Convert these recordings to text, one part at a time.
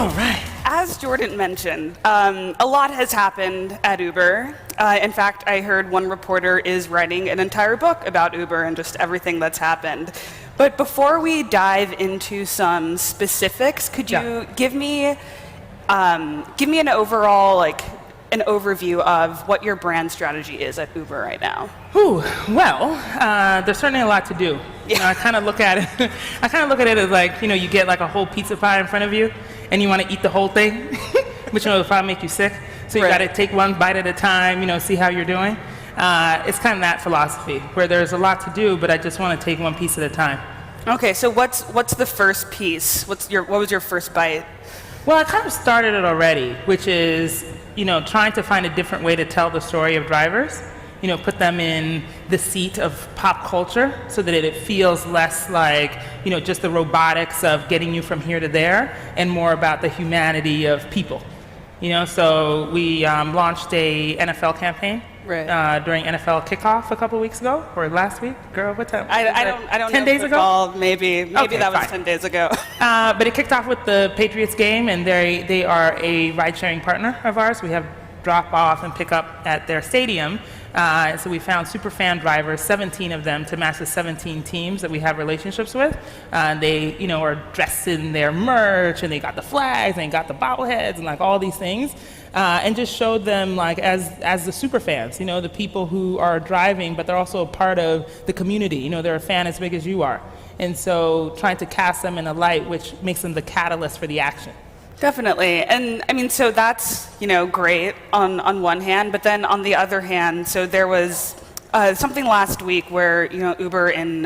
All right. As Jordan mentioned, a lot has happened at Uber. In fact, I heard one reporter is writing an entire book about Uber and just everything that's happened. But before we dive into some specifics, could you give me an overall, an overview of what your brand strategy is at Uber right now? There's certainly a lot to do. Yeah. I kind of look at it. As you get like a whole pizza pie in front of you, and you want to eat the whole thing, but the pie make you sick. So you got to take one bite at a time. See how you're doing. It's kind of that philosophy where there's a lot to do, but I just want to take one piece at a time. Okay, so what's the first piece? What was your first bite? Well, I kind of started it already, which is trying to find a different way to tell the story of drivers. Put them in the seat of pop culture so that it feels less like, just the robotics of getting you from here to there and more about the humanity of people. So we launched a NFL campaign during NFL kickoff a couple weeks ago, or last week. Girl, what time? I don't 10 know days football, ago? Maybe Okay, that was fine. 10 days ago. But it kicked off with the Patriots game, and they are a ride-sharing partner of ours. We have drop off and pick up at their stadium. So we found super fan drivers, 17 of them, to match the 17 teams that we have relationships with. They, are dressed in their merch, and they got the flags, and they got the bobbleheads, and all these things, and just showed them as the super fans, the people who are driving, but they're also a part of the community. They're a fan as big as you are, and so trying to cast them in a light which makes them the catalyst for the action. Definitely. And so that's, great on one hand, but then on the other hand, so there was something last week where, Uber in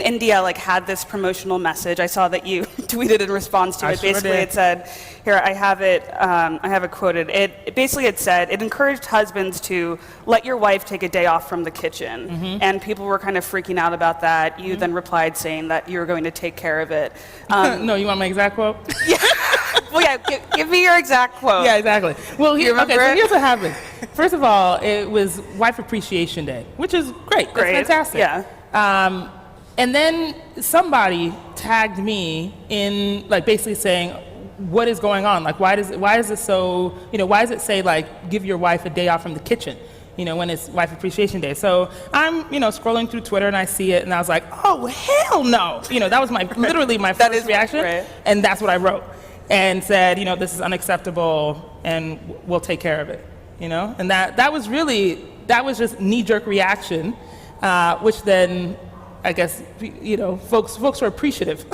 India had this promotional message. I saw that you tweeted in response to it. Basically, it said, here, I have it quoted. It basically said, it encouraged husbands to let your wife take a day off from the kitchen. Mm-hmm. And people were kind of freaking out about that. You then replied saying that you were going to take care of it. No, you want my exact quote? Yeah. Well, yeah, give me your exact quote. Yeah, exactly. Well, so here's what happened. First of all, it was Wife Appreciation Day, which is great. That's fantastic. Yeah. And then somebody tagged me in, basically saying, what is going on? Why is it so, why does it say, give your wife a day off from the kitchen, when it's Wife Appreciation Day? So I'm, scrolling through Twitter, and I see it, and I was like, oh, hell no. That was literally my first reaction. Right. And that's what I wrote and said, this is unacceptable, and we'll take care of it, And that was just knee-jerk reaction, which then, I guess, folks were appreciative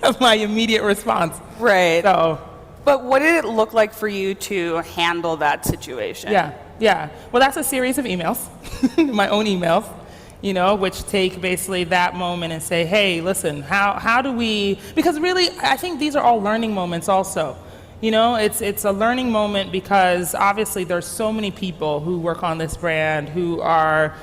of my immediate response. Right. So, but what did it look like for you to handle that situation? Yeah. Well, that's a series of emails, my own emails, which take basically that moment and say, hey, listen, how do we, because really, I think these are all learning moments also. It's a learning moment because obviously there's so many people who work on this brand who are,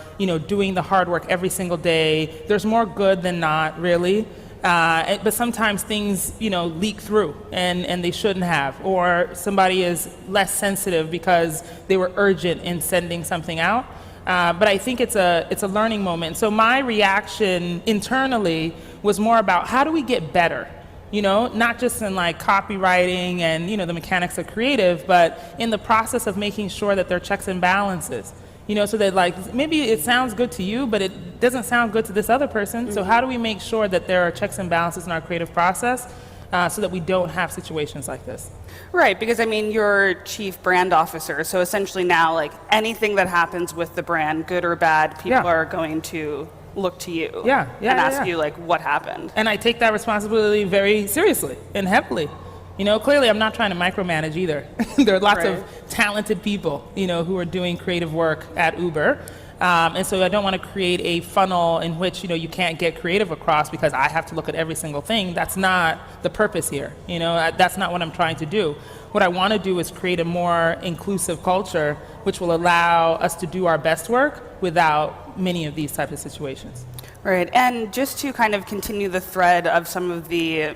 doing the hard work every single day. There's more good than not, really. But sometimes things, leak through and they shouldn't have, or somebody is less sensitive because they were urgent in sending something out. But I think it's a learning moment. So my reaction internally was more about how do we get better? Not just in copywriting and, the mechanics of creative, but in the process of making sure that there are checks and balances, so that maybe it sounds good to you, but it doesn't sound good to this other person. Mm-hmm. So how do we make sure that there are checks and balances in our creative process so that we don't have situations like this? Right, because you're chief brand officer, so essentially now anything that happens with the brand, good or bad, people are going to look to you and ask you what happened. And I take that responsibility very seriously and heavily. Clearly I'm not trying to micromanage either. There are lots of talented people, who are doing creative work at Uber. And so I don't want to create a funnel in which, you can't get creative across because I have to look at every single thing. That's not the purpose here. That's not what I'm trying to do. What I want to do is create a more inclusive culture which will allow us to do our best work without many of these types of situations. Right, and just to kind of continue the thread of some of the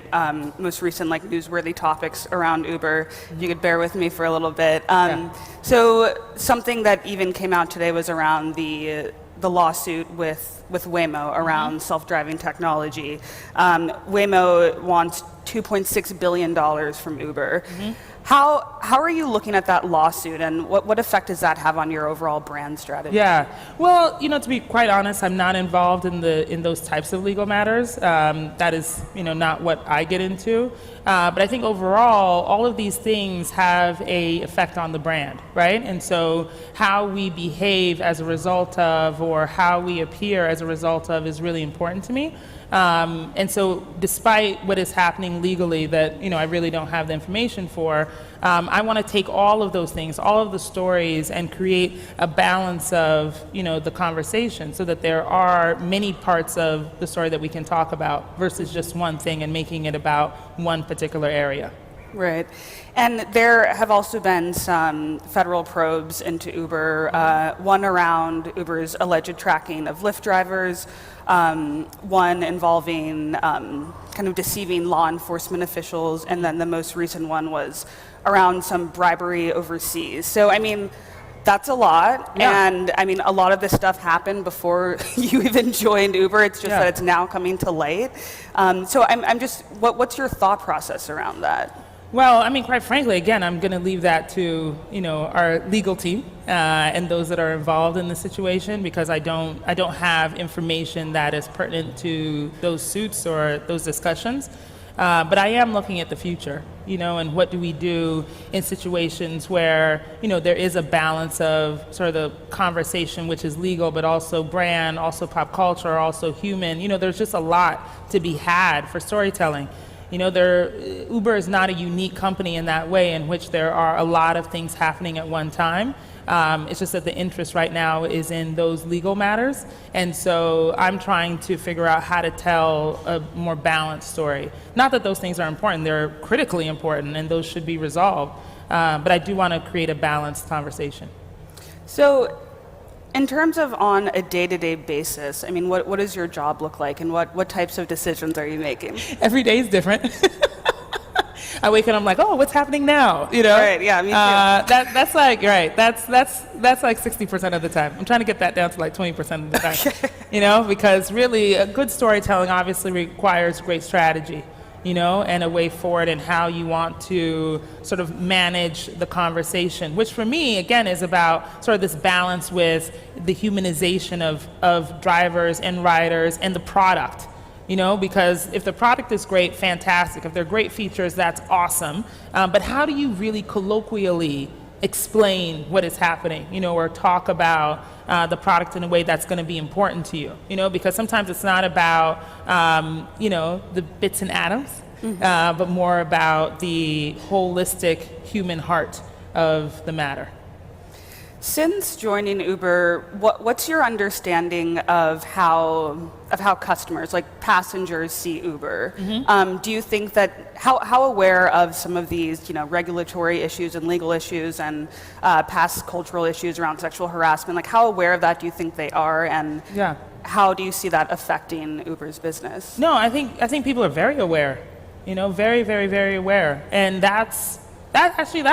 most recent newsworthy topics around Uber, if you could bear with me for a little bit. So something that even came out today was around the lawsuit with Waymo around self-driving technology. Waymo wants $2.6 billion from Uber. How are you looking at that lawsuit, and what effect does that have on your overall brand strategy? Yeah, well, to be quite honest, I'm not involved in those types of legal matters. That is, not what I get into. But I think overall, all of these things have a effect on the brand, right? And so how we behave as a result of, or how we appear as a result of, is really important to me. And so despite what is happening legally that, I really don't have the information for, I want to take all of those things, all of the stories, and create a balance of, the conversation so that there are many parts of the story that we can talk about versus just one thing and making it about one particular area. Right. And there have also been some federal probes into Uber, one around Uber's alleged tracking of Lyft drivers, one involving kind of deceiving law enforcement officials, and then the most recent one was around some bribery overseas. So, that's a lot. Yeah. And a lot of this stuff happened before you even joined Uber. It's just that it's now coming to light. So I'm just, what's your thought process around that? Well, quite frankly, again, I'm going to leave that to, our legal team and those that are involved in the situation, because I don't have information that is pertinent to those suits or those discussions. But I am looking at the future, and what do we do in situations where, there is a balance of sort of the conversation, which is legal, but also brand, also pop culture, also human. There's just a lot to be had for storytelling. Uber is not a unique company in that way, in which there are a lot of things happening at one time. It's just that the interest right now is in those legal matters. And so I'm trying to figure out how to tell a more balanced story. Not that those things are important, they're critically important, and those should be resolved. But I do want to create a balanced conversation. So, in terms of on a day-to-day basis, what does your job look like, and what types of decisions are you making? Every day is different. I wake up and I'm like, oh, what's happening now? Right, yeah, me too. That's like, right, that's like 60% of the time. I'm trying to get that down to like 20% of the time, because really a good storytelling obviously requires great strategy, and a way forward, and how you want to sort of manage the conversation, which for me, again, is about sort of this balance with the humanization of drivers and riders and the product, because if the product is great, fantastic. If they're great features, that's awesome. But how do you really colloquially explain what is happening, or talk about the product in a way that's going to be important to you, because sometimes it's not about, the bits and atoms, but more about the holistic human heart of the matter. Since joining Uber, what's your understanding of how customers, like passengers, see Uber? Do you think that how aware of some of these regulatory issues and legal issues and past cultural issues around sexual harassment, like how aware of that do you think they are, and how do you see that affecting Uber's business? No, I think people are very aware, very, very, very aware, and I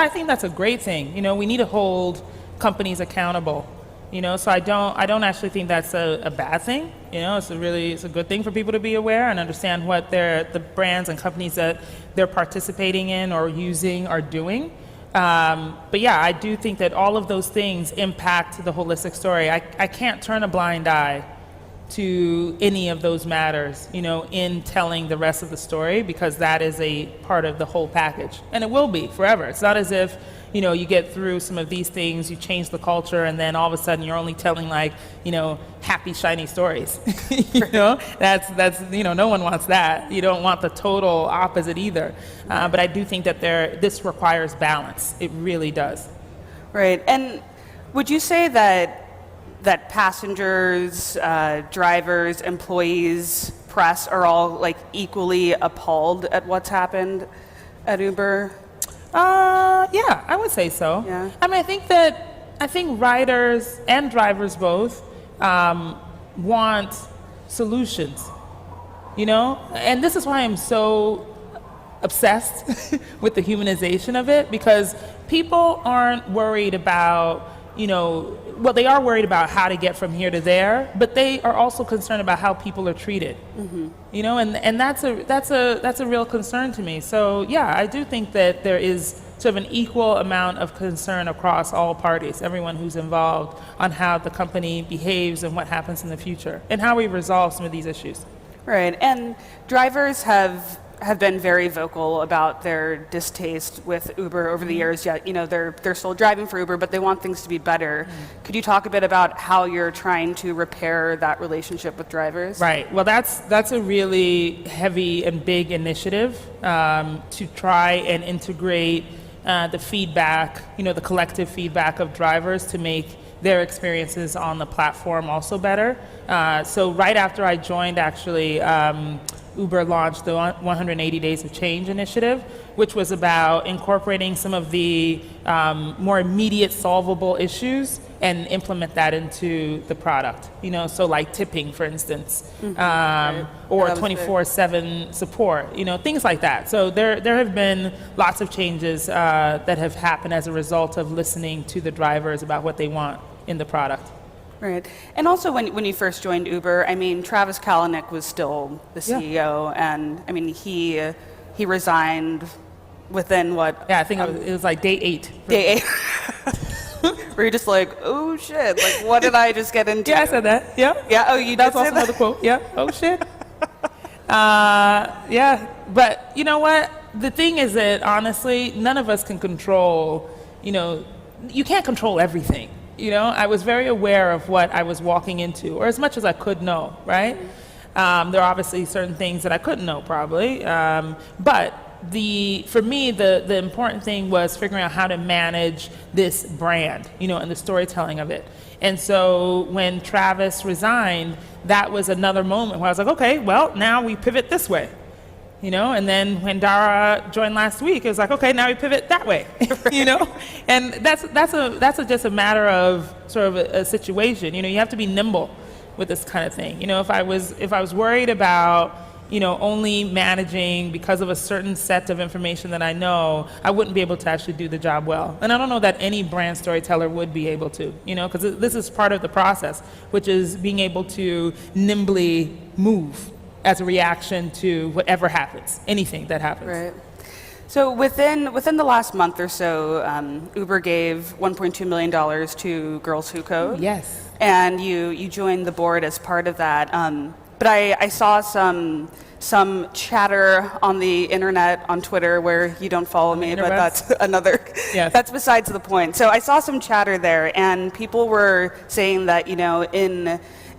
think that's a great thing. We need to hold companies accountable, so I don't actually think that's a bad thing. It's a good thing for people to be aware and understand what the brands and companies that they're participating in or using are doing. But yeah, I do think that all of those things impact the holistic story. I can't turn a blind eye to any of those matters, in telling the rest of the story, because that is a part of the whole package, and it will be forever. It's not as if you get through some of these things, you change the culture, and then all of a sudden you're only telling happy, shiny stories. That's no one wants that. You don't want the total opposite either. But I do think that this requires balance. It really does. Right. And would you say that passengers, drivers, employees, press are all equally appalled at what's happened at Uber? Yeah, I would say so. Yeah. I think riders and drivers both want solutions, and this is why I'm so obsessed with the humanization of it, because people aren't worried about well, they are worried about how to get from here to there, but they are also concerned about how people are treated. And that's a real concern to me. So yeah, I do think that there is sort of an equal amount of concern across all parties, everyone who's involved, on how the company behaves and what happens in the future, and how we resolve some of these issues. Right, and drivers have been very vocal about their distaste with Uber over the years. Yet, they're still driving for Uber, but they want things to be better. Could you talk a bit about how you're trying to repair that relationship with drivers? Right. Well, that's a really heavy and big initiative to try and integrate the feedback, the collective feedback of drivers to make their experiences on the platform also better. So right after I joined, actually, Uber launched the 180 Days of Change initiative, which was about incorporating some of the more immediate solvable issues and implement that into the product. So like tipping, for instance, or 24/7 support, things like that. So there have been lots of changes that have happened as a result of listening to the drivers about what they want in the product. Right. And also when you first joined Uber, Travis Kalanick was still the CEO, and he resigned within what? Yeah, I think it was like day 8. Day 8. Where you're just like, oh shit, like what did I just get into? Yeah, I said that. Yeah. Yeah. Oh, you did. That's say also that? another quote. Yeah. Oh shit. Yeah. But you know what? The thing is that honestly, none of us can control. You can't control everything. I was very aware of what I was walking into, or as much as I could know, right? There are obviously certain things that I couldn't know, probably. But for me, the important thing was figuring out how to manage this brand, and the storytelling of it. And so when Travis resigned, that was another moment where I was like, okay, well, now we pivot this way. And then when Dara joined last week, it was like, okay, now we pivot that way, and that's just a matter of sort of a situation. You have to be nimble with this kind of thing. If I was worried about, only managing because of a certain set of information that I know, I wouldn't be able to actually do the job well. And I don't know that any brand storyteller would be able to, because this is part of the process, which is being able to nimbly move as a reaction to whatever happens, anything that happens. Right. So within the last month or so, Uber gave $1.2 million to Girls Who Code. Yes. And you joined the board as part of that. But I saw some chatter on the internet, on Twitter, where you don't follow me, but that's another, yes. That's besides the point. So I saw some chatter there, and people were saying that,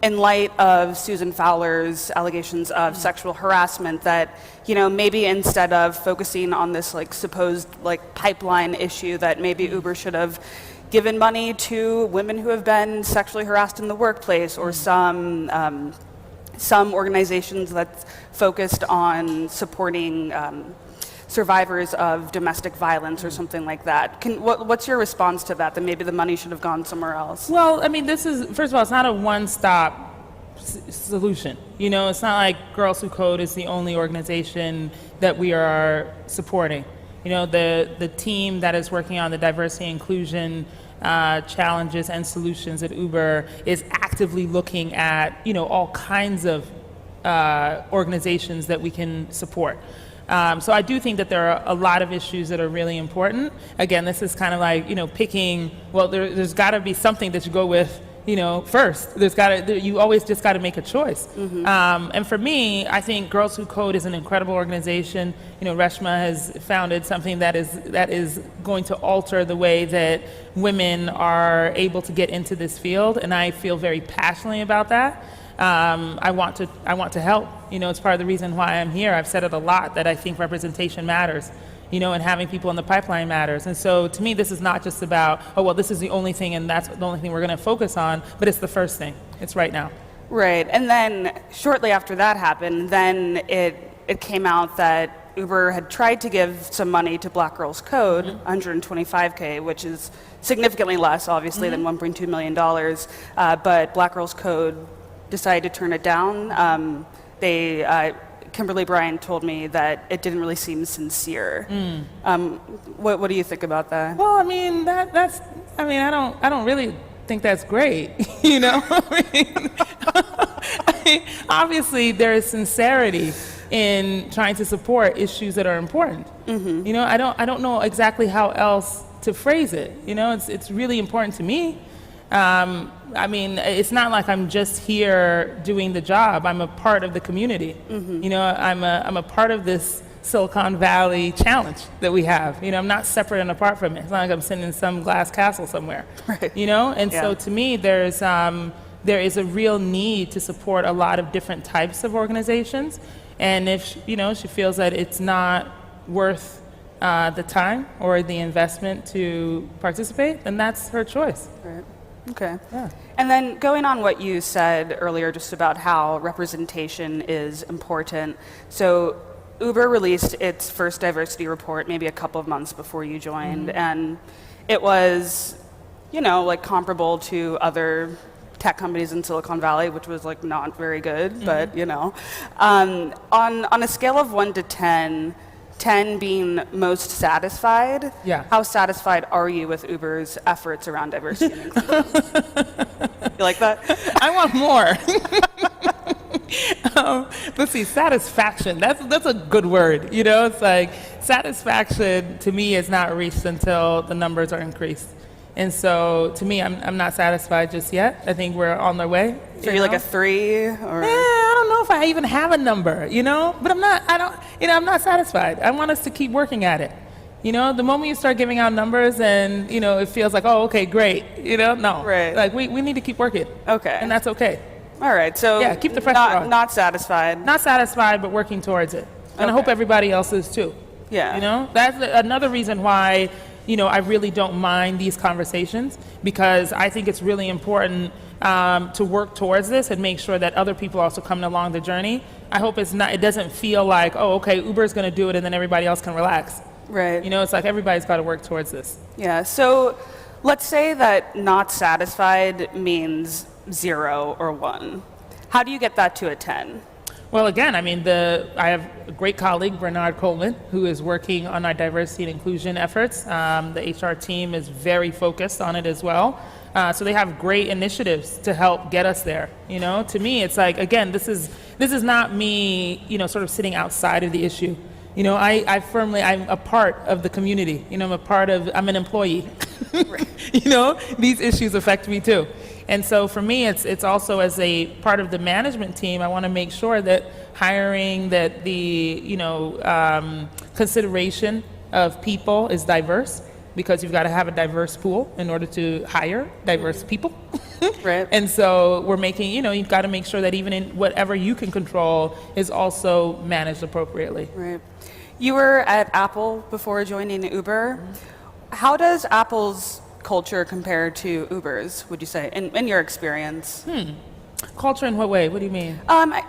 in light of Susan Fowler's allegations of sexual harassment, that maybe instead of focusing on this supposed pipeline issue, that maybe Uber should have given money to women who have been sexually harassed in the workplace, or some organizations that focused on supporting survivors of domestic violence or something like that. What's your response to that maybe the money should have gone somewhere else? Well, this is, first of all, it's not a one-stop solution. It's not like Girls Who Code is the only organization that we are supporting. The team that is working on the diversity and inclusion challenges and solutions at Uber is actively looking at, all kinds of organizations that we can support. So I do think that there are a lot of issues that are really important. Again, this is kind of like, picking, well, there's got to be something that you go with, first. You always just got to make a choice. Mm-hmm. And for me, I think Girls Who Code is an incredible organization. Reshma has founded something that is going to alter the way that women are able to get into this field, and I feel very passionately about that. I want to help. It's part of the reason why I'm here. I've said it a lot that I think representation matters, and having people in the pipeline matters. And so to me, this is not just about, oh, well, this is the only thing and that's the only thing we're going to focus on, but it's the first thing. It's right now. Right. And then shortly after that happened, then it came out that Uber had tried to give some money to Black Girls Code, mm-hmm. $125K, which is significantly less, obviously, mm-hmm. than $1.2 million. But Black Girls Code decided to turn it down. Kimberly Bryant told me that it didn't really seem sincere. What do you think about that? Well, that's I mean, I don't really think that's great, you know? I mean, obviously there is sincerity in trying to support issues that are important. You know, I don't know exactly how else to phrase it. You know, it's really important to me. I mean, it's not like I'm just here doing the job. I'm a part of the community. You know, I'm a part of this Silicon Valley challenge that we have. You know, I'm not separate and apart from it. It's not like I'm sitting in some glass castle somewhere. Right. You know, and so to me, there is a real need to support a lot of different types of organizations. And if you know she feels that it's not worth the time or the investment to participate, then that's her choice. Right. Okay. Yeah. And then going on what you said earlier just about how representation is important. So Uber released its first diversity report maybe a couple of months before you joined, and it was, you know, like comparable to other tech companies in Silicon Valley, which was like not very good, but you know. On a scale of 1 to 10, 10 being most satisfied, how satisfied are you with Uber's efforts around diversity and inclusion? You like that? I want more. Let's see, satisfaction. That's a good word. You know, it's like satisfaction to me is not reached until the numbers are increased. And so, to me, I'm not satisfied just yet. I think we're on our way. So you're like a 3, or? I don't know if I even have a number, you know. But I'm not satisfied. I want us to keep working at it. You know, the moment you start giving out numbers and you know it feels like, oh, okay, great. You know, no. Right. Like we need to keep working. Okay. And that's okay. All right. So yeah, keep the pressure on. Not satisfied. Not satisfied, but working towards it. And I hope everybody else is too. Yeah. You know, that's another reason why. You know, I really don't mind these conversations because I think it's really important to work towards this and make sure that other people also come along the journey. I hope it doesn't feel like, oh, okay, Uber's going to do it and then everybody else can relax. Right. You know, it's like everybody's got to work towards this. Yeah. So let's say that not satisfied means 0 or 1. How do you get that to a 10? Well, again, I mean, I have a great colleague, Bernard Coleman, who is working on our diversity and inclusion efforts. The HR team is very focused on it as well. So they have great initiatives to help get us there. You know, to me, it's like, again, this is not me, you know, sort of sitting outside of the issue. You know, I'm a part of the community. You know, I'm an employee. You know, these issues affect me too. And so for me, it's also as a part of the management team, I want to make sure that hiring, that the, you know, consideration of people is diverse, because you've got to have a diverse pool in order to hire diverse people. Right. And so we're making, you know, you've got to make sure that even in whatever you can control is also managed appropriately. Right. You were at Apple before joining Uber. How does Apple's culture compare to Uber's, would you say, in your experience? Culture in what way? What do you mean?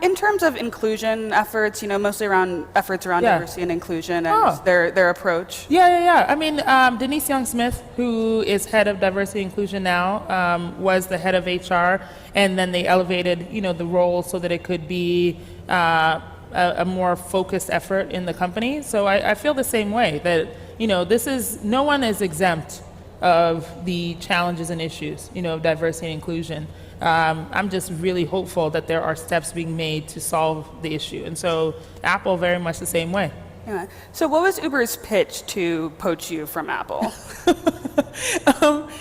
In terms of inclusion efforts, you know, mostly around efforts around diversity and inclusion and their approach. Yeah. I mean, Denise Young-Smith, who is head of diversity and inclusion now, was the head of HR, and then they elevated, you know, the role so that it could be a more focused effort in the company. So I feel the same way, that, you know, no one is exempt of the challenges and issues, you know, of diversity and inclusion. I'm just really hopeful that there are steps being made to solve the issue. And so Apple very much the same way. Yeah. So what was Uber's pitch to poach you from Apple?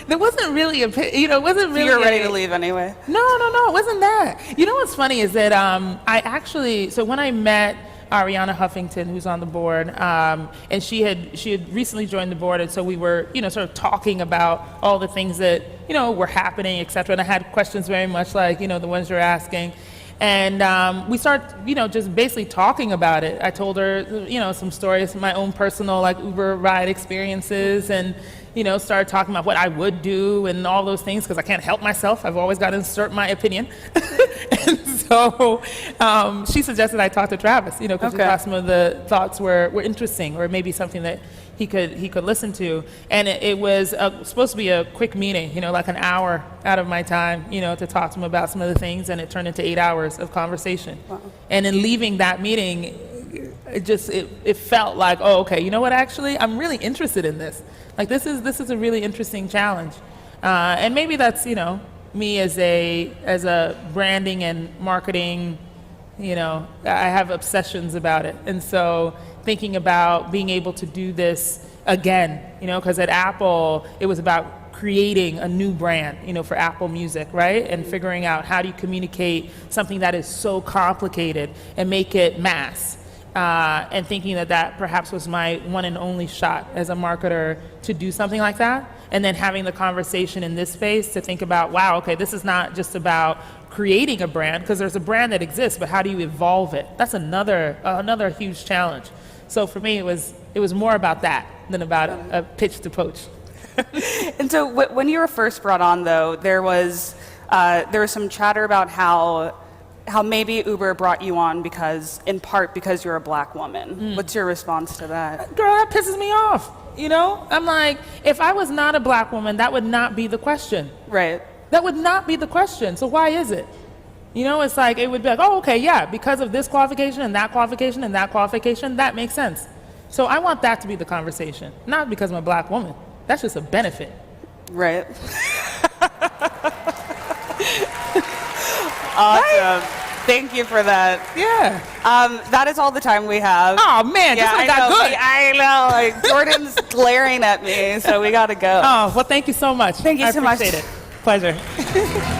There wasn't really a pitch, you know, it wasn't really. You're ready to leave anyway? No, it wasn't that. You know what's funny is that so when I met Ariana Huffington, who's on the board, and she had recently joined the board, and so we were, you know, sort of talking about all the things that, you know, were happening, et cetera. And I had questions very much like, you know, the ones you're asking. And we started, you know, just basically talking about it. I told her, you know, some stories, my own personal like Uber ride experiences, and, you know, started talking about what I would do and all those things, because I can't help myself. I've always got to insert my opinion. And so she suggested I talk to Travis, you know, because she thought some of the thoughts were interesting, or maybe something that he could listen to. And it was supposed to be a quick meeting, you know, like an hour out of my time, you know, to talk to him about some of the things, and it turned into 8 hours of conversation. Wow. And in leaving that meeting, it felt like, oh, okay, you know what, actually, I'm really interested in this. Like, this is a really interesting challenge. And maybe that's, me as a branding and marketing, I have obsessions about it. And so thinking about being able to do this again, because at Apple, it was about creating a new brand, for Apple Music, right? And figuring out how do you communicate something that is so complicated and make it mass. And thinking that perhaps was my one and only shot as a marketer to do something like that. And then having the conversation in this space to think about, wow, okay, this is not just about creating a brand, because there's a brand that exists, but how do you evolve it? That's another huge challenge. So for me, it was more about that than about a pitch to poach. And so when you were first brought on, though, there was some chatter about how maybe Uber brought you on in part because you're a black woman. What's your response to that? Girl, that pisses me off. I'm like, if I was not a black woman, that would not be the question. Right. That would not be the question. So why is it? It's like, it would be like, oh, okay, yeah, because of this qualification and that qualification and that qualification, that makes sense. So I want that to be the conversation, not because I'm a black woman. That's just a benefit. Right. Awesome. Thank you for that. Yeah. That is all the time we have. Oh, man, this one got good. I know. Like, Jordan's glaring at me, so we got to go. Oh, well, thank you so much. Thank you so much. I appreciate it. Pleasure.